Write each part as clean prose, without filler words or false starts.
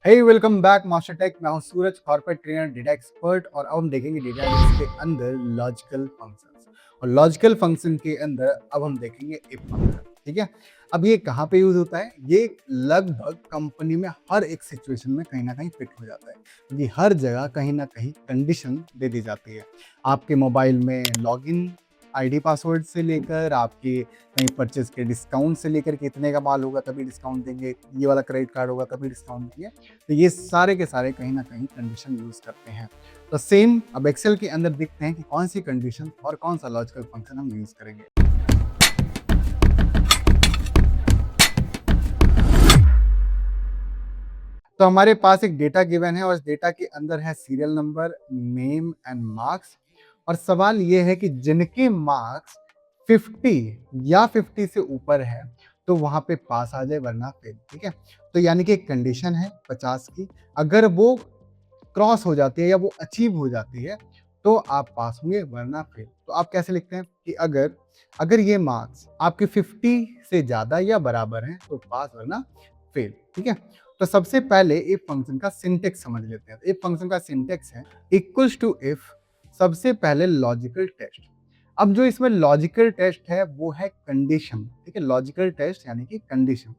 हे welcome back master tech. मैं हूं Suraj, corporate trainer, data expert. और अब हम देखेंगे डेटा एनालिसिस के अंदर लॉजिकल फंक्शंस। और लॉजिकल फंक्शन के अंदर अब हम देखेंगे इफ फंक्शन। ठीक है, अब ये कहाँ पे यूज होता है? ये लगभग कंपनी में हर एक सिचुएशन में कहीं ना कहीं फिट हो जाता है, क्योंकि हर जगह कहीं ना कहीं कंडीशन दे दी जाती है। आपके मोबाइल में लॉगिन आईडी पासवर्ड से लेकर आपके कहीं परचेज के डिस्काउंट से लेकर कितने का माल होगा तभी डिस्काउंट देंगे, ये वाला क्रेडिट कार्ड होगा तभी डिस्काउंट देंगे। तो ये सारे के सारे कहीं ना कहीं कंडीशन यूज करते हैं। तो सेम अब एक्सेल के अंदर देखते हैं कि कौन सी कंडीशन और कौन सा लॉजिकल फंक्शन हम यूज करेंगे। तो हमारे पास एक डेटा गिवन है और इस डेटा के अंदर है serial number, name and marks. और सवाल ये है कि जिनके मार्क्स 50 या 50 से ऊपर है तो वहां पे पास आ जाए वरना फेल। ठीक है, तो यानी कि एक कंडीशन है 50 की, अगर वो क्रॉस हो जाती है या वो अचीव हो जाती है तो आप पास होंगे वरना फेल। तो आप कैसे लिखते हैं कि अगर अगर ये मार्क्स आपके 50 से ज्यादा या बराबर हैं तो पास वरना फेल। ठीक है, तो सबसे पहले इफ फंक्शन का सिंटेक्स समझ लेते हैं। इफ फंक्शन का सिंटेक्स है इक्वल्स टू इफ, सबसे पहले लॉजिकल टेस्ट। अब जो इसमें लॉजिकल टेस्ट है वो है कंडीशन। ठीक है, लॉजिकल टेस्ट यानी कि कंडीशन।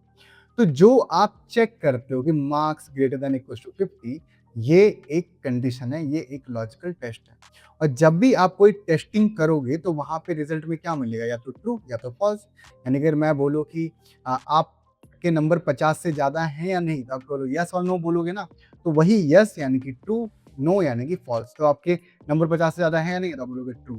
तो जो आप चेक करते हो कि marks greater than equal to 50, ये एक कंडीशन है, ये एक लॉजिकल टेस्ट है। और जब भी आप कोई टेस्टिंग करोगे तो वहां पे रिजल्ट में क्या मिलेगा, या तो ट्रू या तो फॉल्स। यानी अगर मैं बोलूँ कि आपके नंबर 50 से ज्यादा है या नहीं, तो आप बोलो यस और नो बोलोगे ना, तो वही यस यानी कि ट्रू, नो यानी कि फॉल्स। तो आपके नंबर 50 से ज्यादा है या नहीं, तो आप बोलोगे ट्रू।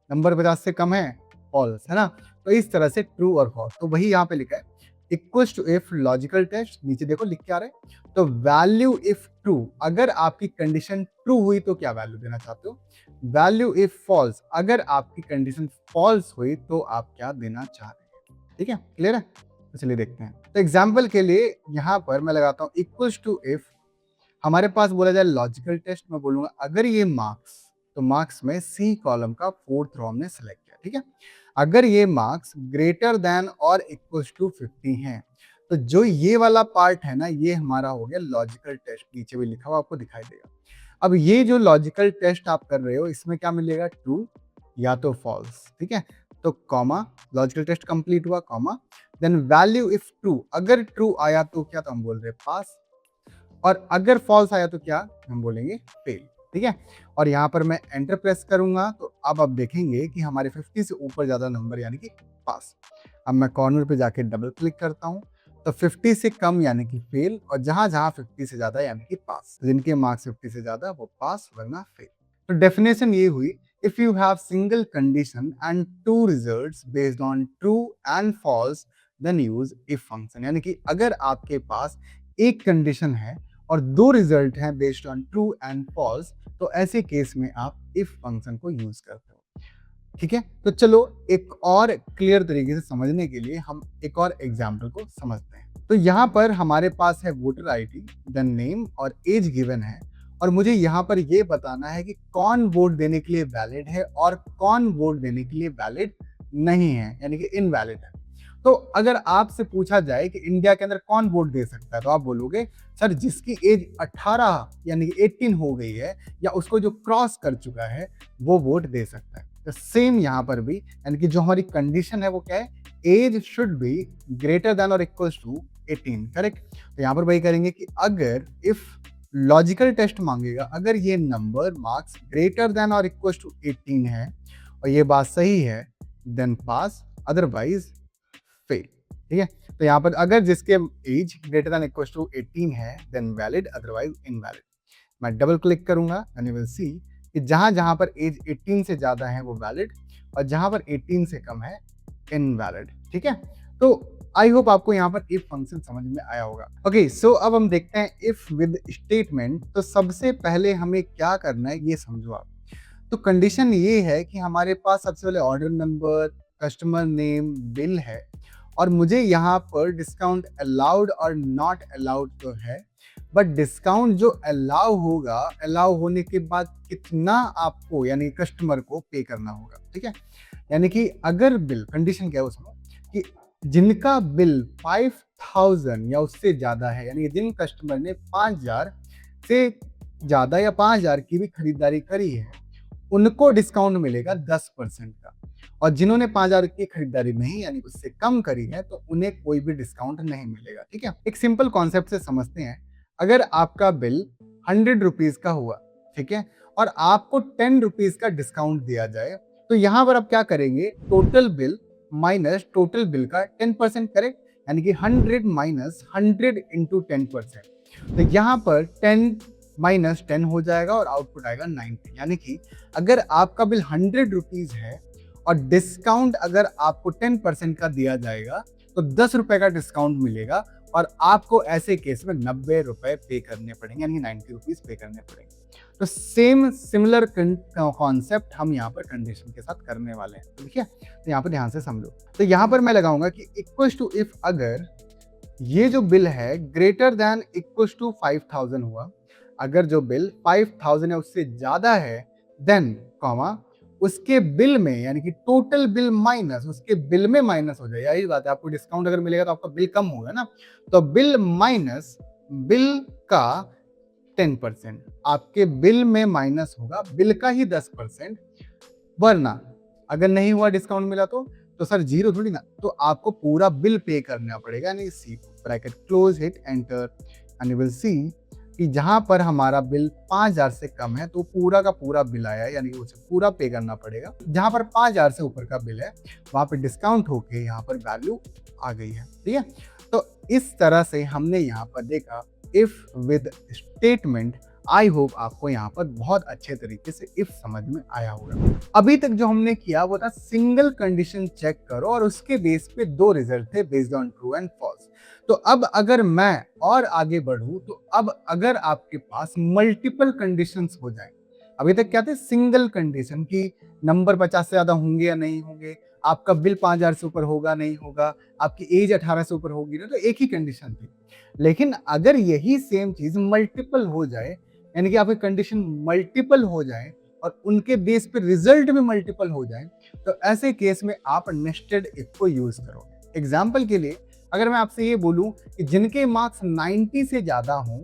नंबर 50 से कम है, फॉल्स, है ना। तो इस तरह से ट्रू और फॉल्स, तो वही यहाँ पे लिखा है equals to if logical test. नीचे देखो लिख के आ रहा है, तो वैल्यू इफ ट्रू, अगर आपकी कंडीशन ट्रू हुई तो क्या वैल्यू देना चाहते हो। वैल्यू इफ फॉल्स, अगर आपकी कंडीशन फॉल्स हुई तो आप क्या देना चाह रहे हैं। ठीक है, क्लियर है। तो चलिए देखते हैं। तो एग्जाम्पल के लिए यहाँ पर मैं लगाता हूँ इक्वल्स टू इफ, हमारे पास बोला जाए लॉजिकल टेस्ट, मैं बोलूंगा अगर ये मार्क्स, तो मार्क्स में सी कॉलम का फोर्थ रो हमने सेलेक्ट किया। ठीक है, अगर ये मार्क्स ग्रेटर देन और इक्वल टू 50 हैं, तो जो ये वाला पार्ट है ना, ये हमारा हो गया लॉजिकल टेस्ट। नीचे भी लिखा हुआ आपको दिखाई देगा। अब ये जो लॉजिकल टेस्ट आप कर रहे हो इसमें क्या मिलेगा, ट्रू या तो फॉल्स। ठीक है, तो कॉमा, लॉजिकल टेस्ट कंप्लीट हुआ, comma, then value if true, अगर ट्रू आया तो क्या, तो हम बोल रहे पास, और अगर फॉल्स आया तो क्या हम बोलेंगे फेल। ठीक है, और यहाँ पर मैं एंटर प्रेस करूंगा तो अब आप देखेंगे कि हमारे 50 से ऊपर ज्यादा नंबर यानी कि पास। अब मैं कॉर्नर पे जाके डबल क्लिक करता हूँ, तो 50 से कम यानी कि फेल, और जहां जहां 50 से ज्यादा यानी कि पास। जिनके मार्क्स 50 से ज्यादा वो पास वरना फेल। तो डेफिनेशन ये हुई, if you have single condition and two results based on true and false then use if function. यानी कि अगर आपके पास एक कंडीशन है और दो रिजल्ट हैं based on true and false, तो ऐसे केस में आप इफ फंक्शन को यूज करते हो। ठीक है, तो चलो एक और क्लियर तरीके से समझने के लिए हम एक और एग्जाम्पल को समझते हैं। तो यहाँ पर हमारे पास है वोटर आईडी, देन नेम और एज गिवन है, और मुझे यहाँ पर ये बताना है कि कौन वोट देने के लिए वैलिड है और कौन वोट देने के लिए वैलिड नहीं है, यानी कि इनवैलिड है। तो अगर आपसे पूछा जाए कि इंडिया के अंदर कौन वोट दे सकता है, तो आप बोलोगे सर जिसकी एज 18 यानी कि 18 हो गई है या उसको जो क्रॉस कर चुका है वो वोट दे सकता है। तो सेम यहाँ पर भी, यानी कि जो हमारी कंडीशन है वो क्या है, age should be greater than और इक्वल टू 18। करेक्ट, तो यहाँ पर वही करेंगे कि अगर इफ लॉजिकल टेस्ट मांगेगा, अगर ये नंबर मार्क्स ग्रेटर देन और इक्वल टू 18 है और ये बात सही है देन पास, अदरवाइज फेल। ठीक है, तो यहाँ पर अगर जिसके age greater than equal to 18 है देन वैलिड, अदरवाइज इनवैलिड। मैं डबल क्लिक करूंगा एंड यू विल सी कि जहां जहां पर एज 18 से ज्यादा है वो वैलिड, और जहां पर 18 से कम है इनवैलिड। ठीक है, तो आई होप आपको यहाँ पर इफ फंक्शन समझ में आया होगा। ओके, सो अब हम देखते हैं इफ विद स्टेटमेंट। तो सबसे पहले हमें क्या करना है ये समझो आप। तो कंडीशन ये है कि हमारे पास सबसे पहले order number, customer name, bill है, और मुझे यहाँ पर डिस्काउंट अलाउड और नॉट अलाउड तो है, बट डिस्काउंट जो अलाउ होगा, अलाउ होने के बाद कितना आपको यानी कस्टमर को पे करना होगा। ठीक है, यानी कि अगर बिल, कंडीशन क्या है उसमें कि जिनका बिल 5000 या उससे ज़्यादा है, यानी जिन कस्टमर ने 5000 से ज़्यादा या 5000 की भी खरीदारी करी है, उनको डिस्काउंट मिलेगा 10% का। और जिन्होंने 5000 की खरीदारी नहीं यानी उससे कम करी है, तो उन्हें कोई भी डिस्काउंट नहीं मिलेगा। ठीक है, एक सिंपल कॉन्सेप्ट से समझते हैं। अगर आपका बिल 100 रुपीज का हुआ, ठीक है, और आपको 10 रुपीज का डिस्काउंट दिया जाए, तो यहाँ पर आप क्या करेंगे, total bill minus total bill का 10%, करेक्ट, यानी कि 100 माइनस 100 इंटू 10%। तो यहाँ पर 10 माइनस 10 हो जाएगा और आउटपुट आएगा 90। यानी कि अगर आपका बिल 100 रुपीज है और डिस्काउंट अगर आपको 10% का दिया जाएगा, तो 10 रुपए का डिस्काउंट मिलेगा और आपको ऐसे केस में 90 रुपए पे करने पड़ेंगे, यानी 90 रुपीज पे करने पड़ेंगे। तो सेम सिमिलर कॉन्सेप्ट हम यहाँ पर कंडीशन के साथ करने वाले हैं। तो देखिए, तो यहाँ पर ध्यान से समझो। तो यहाँ पर मैं लगाऊंगा कि इक्वल टू इफ अगर ये जो बिल है ग्रेटर देन इक्वल टू 5000 हुआ, अगर जो बिल 5000 या उससे ज्यादा है, देन कॉमा उसके बिल में, यानी कि टोटल बिल माइनस उसके बिल में माइनस हो जाए। यही बात है, आपको डिस्काउंट अगर मिलेगा तो आपका बिल कम होगा ना, तो बिल माइनस बिल का 10%, आपके बिल में माइनस होगा बिल का ही 10%। वरना अगर नहीं हुआ, डिस्काउंट मिला तो सर जीरो थोड़ी ना, तो आपको पूरा बिल पे करना पड़ेगा। यानी C bracket close, hit enter, and you will see कि जहां पर हमारा बिल 5000 से कम है तो पूरा का पूरा बिल आया, यानी कि उसे पूरा पे करना पड़ेगा। जहां पर 5000 से ऊपर का बिल है, वहां पर डिस्काउंट होके यहाँ पर वैल्यू आ गई है। ठीक है, तो इस तरह से हमने यहाँ पर देखा if with statement. I hope आपको यहाँ पर बहुत अच्छे तरीके से इफ समझ में आया होगा। अभी तक जो हमने किया वो था सिंगल कंडीशन चेक करो और उसके बेस पे दो रिजल्ट थे based on true and false. तो अब अगर मैं और आगे बढ़ूं, तो अब अगर आपके पास मल्टीपल कंडीशंस हो जाए, अभी तक क्या थे, सिंगल कंडीशन की नंबर 50 से ज्यादा होंगे या नहीं होंगे, आपका बिल 5000 से ऊपर होगा नहीं होगा, आपकी एज 18 से ऊपर होगी ना, तो एक ही कंडीशन थी। लेकिन अगर यही सेम चीज मल्टीपल हो जाए, यानी कि आपकी कंडीशन मल्टीपल हो जाए और उनके बेस पे रिजल्ट भी मल्टीपल हो जाए, तो ऐसे केस में आप नेस्टेड इफ को यूज करोगे। एग्जाम्पल के लिए अगर मैं आपसे ये बोलूं कि जिनके मार्क्स 90 से ज्यादा हों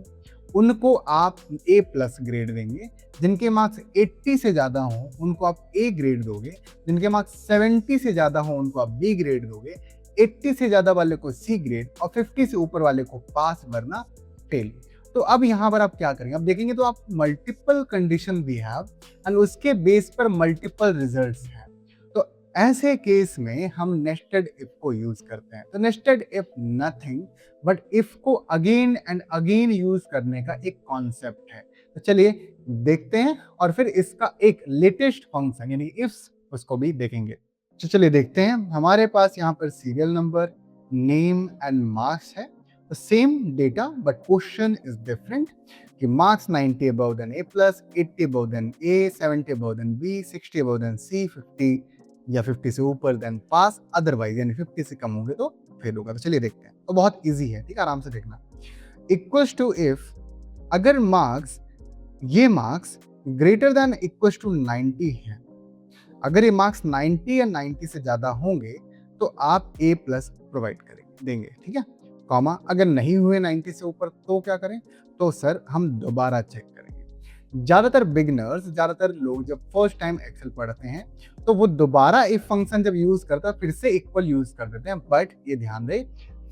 उनको आप ए प्लस ग्रेड देंगे, जिनके मार्क्स 80 से ज्यादा हों उनको आप ए ग्रेड दोगे, जिनके मार्क्स 70 से ज्यादा हों उनको आप बी ग्रेड दोगे, 80 से ज्यादा वाले को सी ग्रेड और 50 से ऊपर वाले को पास वरना फेल। तो अब यहाँ पर आप क्या करेंगे, अब देखेंगे तो आप मल्टीपल कंडीशन भी हैव एंड उसके बेस पर मल्टीपल रिजल्ट्स हैं। तो ऐसे केस में हम नेस्टेड इफ को यूज करते हैं। तो nested if nothing but if को अगेन एंड अगेन यूज करने का एक कॉन्सेप्ट है। तो चलिए देखते हैं और फिर इसका एक लेटेस्ट फंक्शन यानी इफ्स उसको भी देखेंगे। तो चलिए देखते हैं, हमारे पास यहाँ पर serial number, name and marks है। Same data but question is different कि marks 90 above than A plus, 80 above than A, 70 above than B, 60 above than C, 50 या 50 से ऊपर देन पास, अदरवाइज यानी 50 से कम होंगे तो फेल होगा। तो चलिए देखते हैं। तो बहुत इजी है, ठीक है, आराम से देखना। इक्वल्स टू इफ अगर मार्क्स, ये marks greater than equals to 90 है, अगर ये मार्क्स 90 या 90 से ज्यादा होंगे तो आप ए प्लस प्रोवाइड करेंगे, देंगे, ठीक है, कॉमा अगर नहीं हुए 90 से ऊपर तो क्या करें, तो सर हम दोबारा चेक करेंगे। ज्यादातर बिगिनर्स, ज्यादातर लोग जब फर्स्ट टाइम एक्सेल पढ़ते हैं तो वो दोबारा इफ फंक्शन जब यूज करता है फिर से इक्वल यूज कर देते हैं। बट ये ध्यान रहे,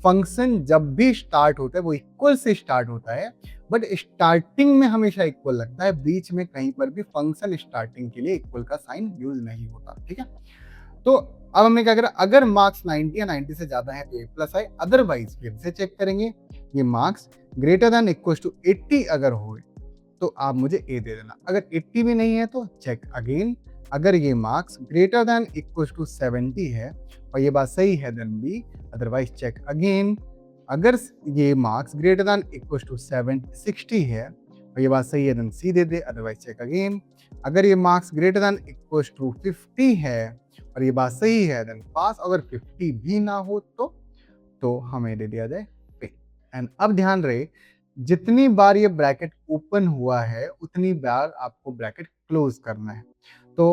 फंक्शन जब भी स्टार्ट होता है वो इक्वल से स्टार्ट होता है, बट स्टार्टिंग में हमेशा इक्वल लगता है, बीच में कहीं पर भी फंक्शन स्टार्टिंग के लिए इक्वल का साइन यूज नहीं होता। ठीक है, तो अब हमने क्या करा, अगर मार्क्स 90 या 90 से ज्यादा है तो ए प्लस आए, अदरवाइज फिर से चेक करेंगे। ये marks greater than equal to 80 अगर हो तो आप मुझे ए दे देना, अगर 80 भी नहीं है तो चेक अगेन। अगर ये marks greater than equal to 70 है और ये बात सही है then B, otherwise check again. अगर ये marks greater than equal to 60 है और ये बात सही है देन सी दे दे, अदरवाइज चेक अगेन। अगर ये marks greater than equal to 50 है और ये बात सही है देन पास, अगर 50 भी ना हो तो हमें दे दिया जाए पे। एंड अब ध्यान रहे, जितनी बार ये ब्रैकेट ओपन हुआ है उतनी बार आपको ब्रैकेट क्लोज करना है। तो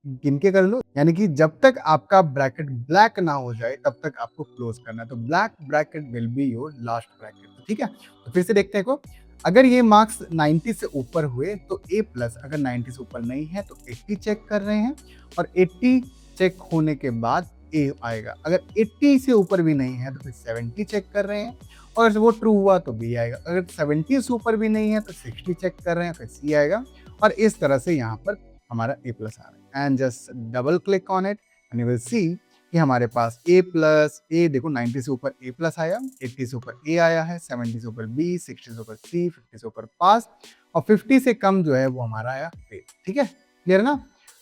गिन के कर लो, यानी कि जब तक आपका ब्रैकेट ब्लैक ना हो जाए तब तक आपको क्लोज करना है। तो black bracket will be your last bracket. ठीक है, तो फिर से देखते हैं को, अगर ये मार्क्स 90 से ऊपर हुए तो ए प्लस, अगर 90 से ऊपर नहीं है तो 80 चेक कर रहे हैं, और 80 चेक होने के बाद ए आएगा। अगर 80 से ऊपर भी नहीं है तो फिर 70 चेक कर रहे हैं, और अगर वो ट्रू हुआ तो बी आएगा। अगर 70 से ऊपर भी नहीं है तो 60 चेक कर रहे हैं, फिर सी आएगा। और इस तरह से यहाँ पर हमारा ए प्लस आ रहा है। And just double click on it and you will see कि हमारे पास ए प्लस, ए देखो 90 से ऊपर ए प्लस आया, 80 से ऊपर ए आया है, 70 से ऊपर बी, 60 से ऊपर सी, 50 से ऊपर पास, और 50 से कम जो है वो हमारा आया फेल। ठीक है, क्लियर ना?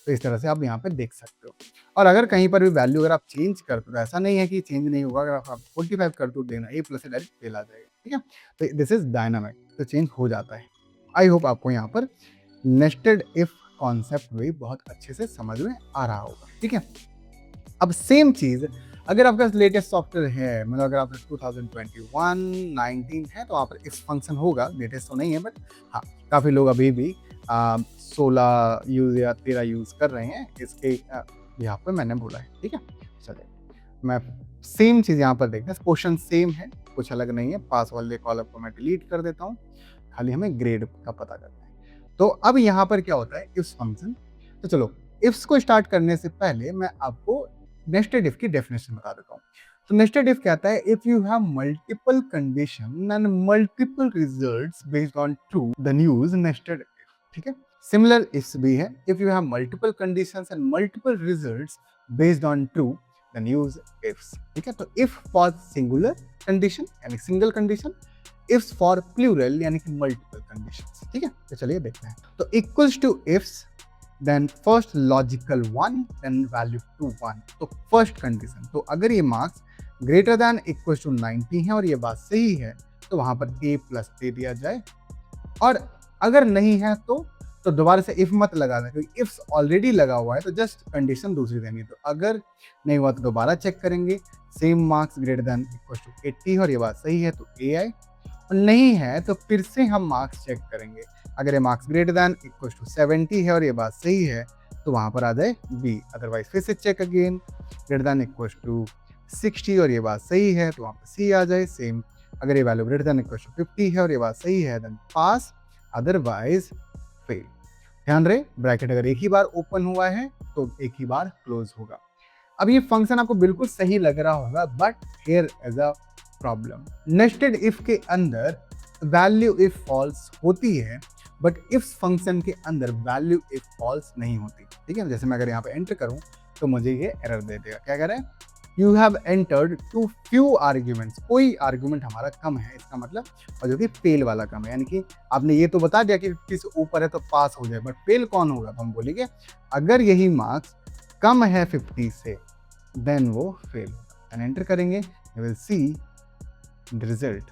तो इस तरह से आप यहाँ पे देख सकते हो। और अगर कहीं पर भी वैल्यू अगर आप चेंज करते हो, तो ऐसा नहीं है कि चेंज नहीं होगा। अगर आप 45 कर दो देना, ए प्लस से डायरेक्ट फेल आ जाएगा। ठीक है, तो दिस इज डायनामिक, तो चेंज हो जाता है। आई होप आपको यहाँ पर नेस्टेड इफ कॉन्सेप्ट भी बहुत अच्छे से समझ में आ रहा होगा। ठीक है, अब सेम चीज अगर आपका लेटेस्ट सॉफ्टवेयर है, मतलब अगर आपका 2021 19 है तो वहाँ पर इस फंक्शन होगा। लेटेस्ट तो नहीं है, बट हाँ काफ़ी लोग अभी भी 16 यूज़ या 13 यूज़ कर रहे हैं। इसके यहाँ पर मैंने बोला है। ठीक है, चलिए मैं सेम चीज़ यहाँ पर देखते हैं। क्वेश्चन सेम है, कुछ अलग नहीं है। पास वाले कॉलम को मैं डिलीट कर देता हूँ, खाली हमें ग्रेड का पता करना है। तो अब यहाँ पर क्या होता है, इफ्स फंक्शन। तो चलो इफ्स को स्टार्ट करने से पहले मैं आपको नेस्टेड इफ की डेफिनेशन बता देता हूँ। तो नेस्टेड इफ कहता है, if you have multiple condition and multiple results based on true then use nested if. ठीक है, सिमिलर इफ्स भी है, if you have multiple conditions and multiple results based on true then use ifs. ठीक है, तो if for singular condition यानी single condition, ifs for plural यानी कि मल्टीपल कंडीशंस। ठीक है, तो चलिए देखते हैं। तो equals to ifs, then first logical one, then value to 1। तो फर्स्ट कंडीशन, तो अगर ये marks greater than equal to 90 है और ये बात सही है तो वहां पर ए प्लस दे दिया जाए, और अगर नहीं है तो दोबारा से इफ मत लगाना, क्योंकि इफ्स ऑलरेडी लगा हुआ है तो जस्ट कंडीशन दूसरी देनी है। तो अगर नहीं हुआ तो दोबारा चेक करेंगे, same marks greater than equal to 80 और ये बात सही है तो ए आए, और नहीं है तो फिर से हम मार्क्स चेक करेंगे। अगर ये marks greater than equal to 70 है और ये बात सही है तो वहां पर आ जाए बी। अदरवाइज फिर से check again, greater than equal to 60 और ये बात सही है तो वहां पर सी आ जाए। सेम अगर ये value greater than equal to 50 है और ये बात सही है देन पास, अदरवाइज फेल। ध्यान रहे, ब्रैकेट अगर एक ही बार ओपन हुआ है तो एक ही बार क्लोज होगा। अब ये फंक्शन आपको बिल्कुल सही लग रहा होगा, but here is a problem. Nested if के अंदर वैल्यू इफ फॉल्स होती है, बट इफ फंक्शन के अंदर वैल्यू इफ फॉल्स नहीं होती। ठीक है, जैसे मैं अगर यहाँ पे एंटर करूं तो मुझे ये एरर दे देगा। क्या कह रहा है, you have entered too few arguments. कोई आर्ग्यूमेंट हमारा कम है इसका मतलब, और जो कि फेल वाला कम है, यानी कि आपने ये तो बता दिया कि 50 से ऊपर है तो पास हो जाए, बट फेल कौन होगा? तो हम बोलेंगे अगर यही मार्क्स कम है 50 से देन वो फेल होगा। एंड एंटर करेंगे, you will see the result.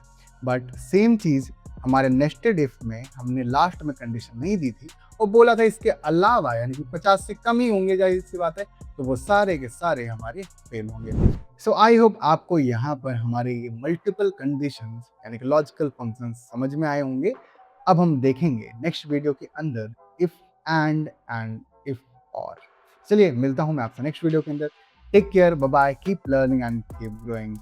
But same चीज हमारे नेस्टेड इफ में हमने लास्ट में कंडीशन नहीं दी थी और बोला था इसके अलावा यानी कि 50 से कम ही होंगे, जाहिर सी बात है, तो वो सारे के सारे हमारे फेल होंगे। सो आई होप आपको यहाँ पर हमारे ये मल्टीपल कंडीशंस यानी कि लॉजिकल फंक्शंस समझ में आए होंगे। अब हम देखेंगे नेक्स्ट वीडियो के अंदर इफ एंड इफ और। चलिए मिलता हूँ मैं आपसे नेक्स्ट वीडियो के अंदर। Take care, bye bye, keep learning and keep growing.